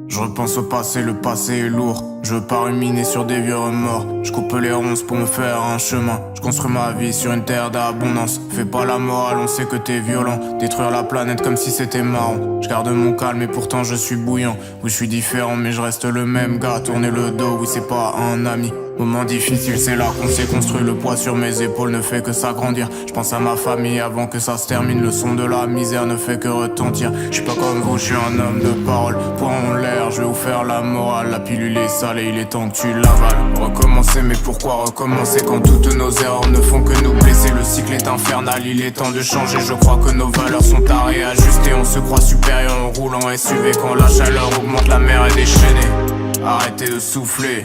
Je repense au passé, le passé est lourd. Je veux pas ruminer sur des vieux remords. Je coupe les ronces pour me faire un chemin. Je construis ma vie sur une terre d'abondance. Fais pas la morale, on sait que t'es violent. Détruire la planète comme si c'était marrant. Je garde mon calme et pourtant je suis bouillant. Oui, je suis différent mais je reste le même gars. Tourner le dos, oui c'est pas un ami. Moment difficile, c'est là qu'on s'est construit. Le poids sur mes épaules ne fait que s'agrandir. Je pense à ma famille avant que ça se termine. Le son de la misère ne fait que retentir. Je suis pas comme vous, je suis un homme de parole. Poing en l'air, je vais vous faire la morale. La pilule est sale et il est temps que tu l'avales. Recommencer, mais pourquoi recommencer quand toutes nos erreurs ne font que nous blesser? Le cycle est infernal, il est temps de changer. Je crois que nos valeurs sont à réajuster. On se croit supérieur, on roule en SUV. Quand la chaleur augmente, la mer est déchaînée. Arrêtez de souffler,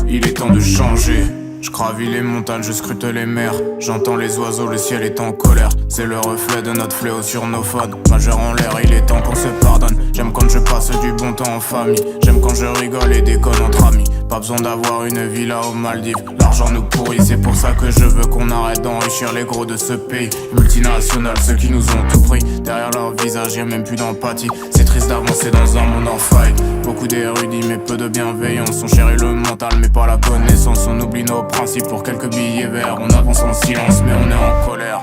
il est temps de changer. Je gravis les montagnes, je scrute les mers. J'entends les oiseaux, le ciel est en colère. C'est le reflet de notre fléau sur nos phones. Majeur en l'air, il est temps qu'on se pardonne. J'aime quand je passe du bon temps en famille. J'aime quand je rigole et déconne entre amis. Pas besoin d'avoir une villa aux Maldives. L'argent nous pourrit, c'est pour ça que je veux qu'on arrête d'enrichir les gros de ce pays. Multinationales, ceux qui nous ont tout pris. Derrière leur visage, y'a même plus d'empathie. C'est triste d'avancer dans un monde en faille. Beaucoup d'érudits mais peu de bienveillance. On chérit le mental mais pas la connaissance. On oublie nos principes pour quelques billets verts. On avance en silence mais on est en colère.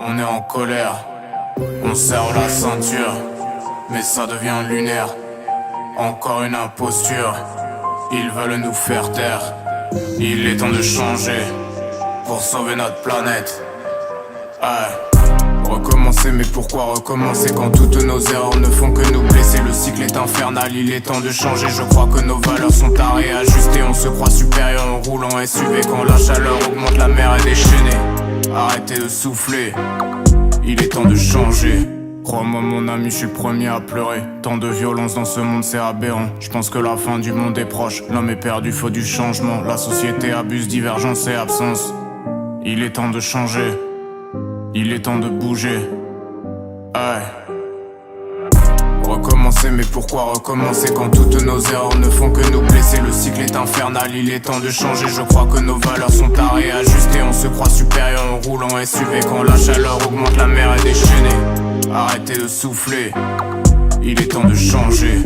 On est en colère. On serre la ceinture mais ça devient lunaire. Encore une imposture. Ils veulent nous faire taire. Il est temps de changer pour sauver notre planète. Recommencer, mais pourquoi recommencer quand toutes nos erreurs ne font que nous blesser? Le cycle est infernal, il est temps de changer. Je crois que nos valeurs sont à réajuster. On se croit supérieur, on roule en SUV. Quand la chaleur augmente, la mer est déchaînée. Arrêtez de souffler, il est temps de changer. Crois-moi mon ami, je suis le premier à pleurer. Tant de violence dans ce monde, c'est aberrant. Je pense que la fin du monde est proche. L'homme est perdu, faut du changement. La société abuse, divergence et absence. Il est temps de changer, il est temps de bouger. Recommencer, mais pourquoi recommencer quand toutes nos erreurs ne font que nous blesser? Le cycle est infernal, il est temps de changer. Je crois que nos valeurs sont à réajuster. On se croit supérieur, on roule en SUV. Quand la chaleur augmente, la mer est déchaînée. Arrêtez de souffler, il est temps de changer.